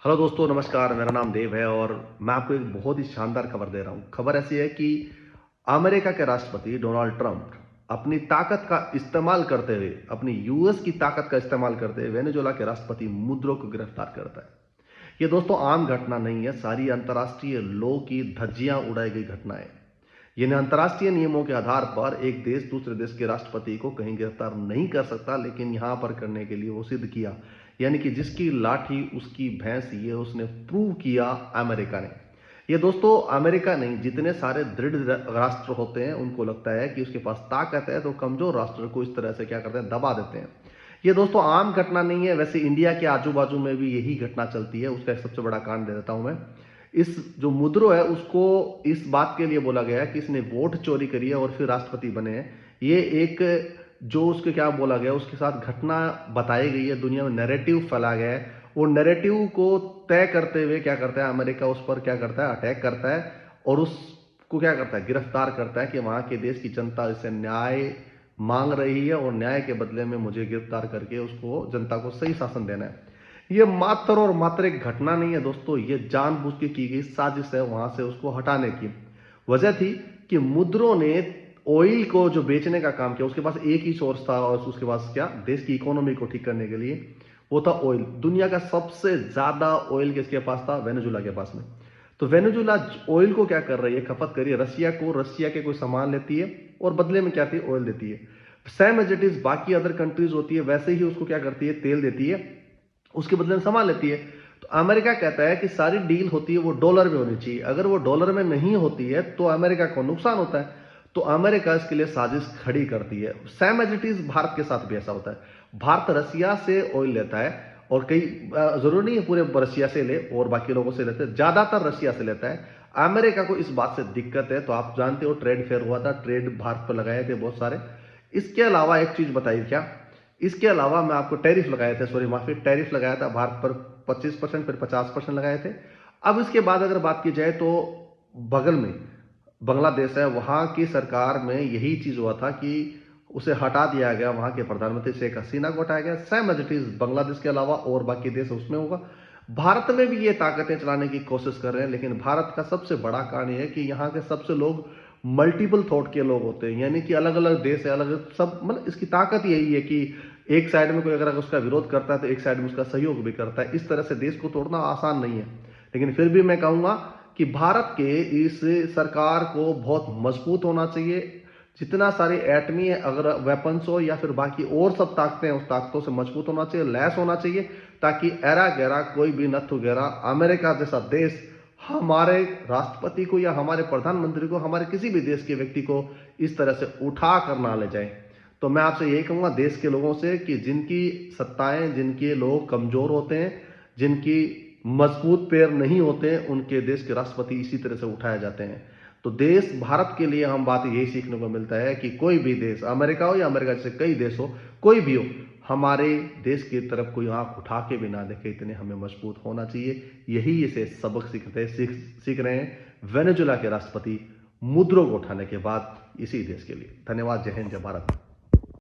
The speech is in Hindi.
हेलो दोस्तों, नमस्कार। मेरा नाम देव है और मैं आपको एक बहुत ही शानदार खबर दे रहा हूँ। खबर ऐसी है कि अमेरिका के राष्ट्रपति डोनाल्ड ट्रंप अपनी ताकत का इस्तेमाल करते हुए, अपनी यूएस की ताकत का इस्तेमाल करते हुए वेनेजुएला के राष्ट्रपति मुद्रो को गिरफ्तार करता है। ये दोस्तों आम घटना नहीं है, सारी अंतर्राष्ट्रीय लॉ की धज्जियां उड़ाई गई घटना है। इन अंतर्राष्ट्रीय नियमों के आधार पर एक देश दूसरे देश के राष्ट्रपति को कहीं गिरफ्तार नहीं कर सकता, लेकिन यहां पर करने के लिए वो सिद्ध किया, यानी कि जिसकी लाठी उसकी भैंस, ये उसने प्रूव किया अमेरिका ने। ये दोस्तों अमेरिका नहीं, जितने सारे दृढ़ राष्ट्र होते हैं उनको लगता है कि उसके पास ताकत है तो कमजोर राष्ट्र को इस तरह से क्या करते हैं, दबा देते हैं। ये दोस्तों आम घटना नहीं है। वैसे इंडिया के आजू बाजू में भी यही घटना चलती है। उसका एक सबसे बड़ा कारण दे देता हूं मैं। इस जो मुद्रो है उसको इस बात के लिए बोला गया है कि इसने वोट चोरी करी है और फिर राष्ट्रपति बने हैं। ये एक जो उसके क्या बोला गया, उसके साथ घटना बताई गई है, दुनिया में नैरेटिव फैलाया गया है। वो नैरेटिव को तय करते हुए क्या करता है, अमेरिका उस पर क्या करता है, अटैक करता है और उसको क्या करता है, गिरफ्तार करता है कि वहां के देश की जनता इससे न्याय मांग रही है और न्याय के बदले में मुझे गिरफ्तार करके उसको जनता को सही शासन देना है। ये मात्र और मात्र एक घटना नहीं है दोस्तों, ये जानबूझ के की गई साजिश है वहां से उसको हटाने की। वजह थी कि मुद्रो ने ऑयल को जो बेचने का काम किया, उसके पास एक ही सोर्स था और उसके पास क्या, देश की इकोनॉमी को ठीक करने के लिए, वो था ऑयल। दुनिया का सबसे ज्यादा ऑयल किसके पास था, वेनेजुएला के पास में। तो वेनेजुएला ऑयल को क्या कर रही है, खपत कर रही है रसिया को, रसिया के कोई सामान लेती है और बदले में क्या थी, ऑयल देती है। सेम एज इट इज बाकी अदर कंट्रीज होती है, वैसे ही उसको क्या करती है, तेल देती है, उसके बदले में सामान लेती है। तो अमेरिका कहता है कि सारी डील होती है वो डॉलर में होनी चाहिए, अगर वो डॉलर में नहीं होती है तो अमेरिका को नुकसान होता है। तो अमेरिका इसके लिए साजिश खड़ी करती है। Same as it is Bharat के साथ भी ऐसा होता है। भारत रसिया से ऑयल लेता है और कई जरूरी नहीं है पूरे रसिया से ले, और बाकी लोगों से लेते हैं, ज्यादातर रसिया से लेता है। अमेरिका को इस बात से दिक्कत है, तो आप जानते हो ट्रेड फेयर हुआ था, ट्रेड भारत पर लगाए थे बहुत सारे। इसके अलावा एक चीज बताइए क्या, इसके अलावा मैं आपको टैरिफ लगाए थे, सॉरी माफी, टैरिफ लगाया था भारत पर 25%, फिर 50% लगाए थे। अब इसके बाद अगर बात की जाए तो बगल में बांग्लादेश है, वहां की सरकार में यही चीज हुआ था कि उसे हटा दिया गया, वहां के प्रधानमंत्री शेख हसीना को हटाया गया। Same as it is Bangladesh के अलावा और बाकी देश उसमें होगा। भारत में भी ये ताकतें चलाने की कोशिश कर रहे हैं, लेकिन भारत का सबसे बड़ा कारण यह है कि यहाँ के सबसे लोग मल्टीपल थॉट के लोग होते हैं, यानी कि अलग अलग देश है, अलग अलग सब, मतलब इसकी ताकत यही है कि एक साइड में कोई अगर उसका विरोध करता है तो एक साइड में उसका सहयोग भी करता है। इस तरह से देश को तोड़ना आसान नहीं है, लेकिन फिर भी मैं कहूंगा कि भारत के इस सरकार को बहुत मजबूत होना चाहिए। जितना सारी एटमी अगर वेपन्स हो या फिर बाकी और सब ताकतें, उस ताकतों से मजबूत होना चाहिए, लैस होना चाहिए, ताकि एरा गैरा कोई भी नथु गैरा अमेरिका जैसा देश हमारे राष्ट्रपति को या हमारे प्रधानमंत्री को, हमारे किसी भी देश के व्यक्ति को इस तरह से उठा कर ना ले जाए। तो मैं आपसे यही कहूंगा देश के लोगों से कि जिनकी सत्ताएं, जिनके लोग कमजोर होते हैं, जिनकी मजबूत पैर नहीं होते हैं, उनके देश के राष्ट्रपति इसी तरह से उठाए जाते हैं। तो देश भारत के लिए हम बात यही सीखने को मिलता है कि कोई भी देश, अमेरिका हो या अमेरिका जैसे कई देश हो, कोई भी हो, हमारे देश की तरफ कोई आंख उठा के भी ना देखे, इतने हमें मजबूत होना चाहिए। यही इसे सबक सीख रहे हैं वेनेजुएला के राष्ट्रपति मुद्रो को उठाने के बाद इसी देश के लिए। धन्यवाद। जय हिंद, जय भारत।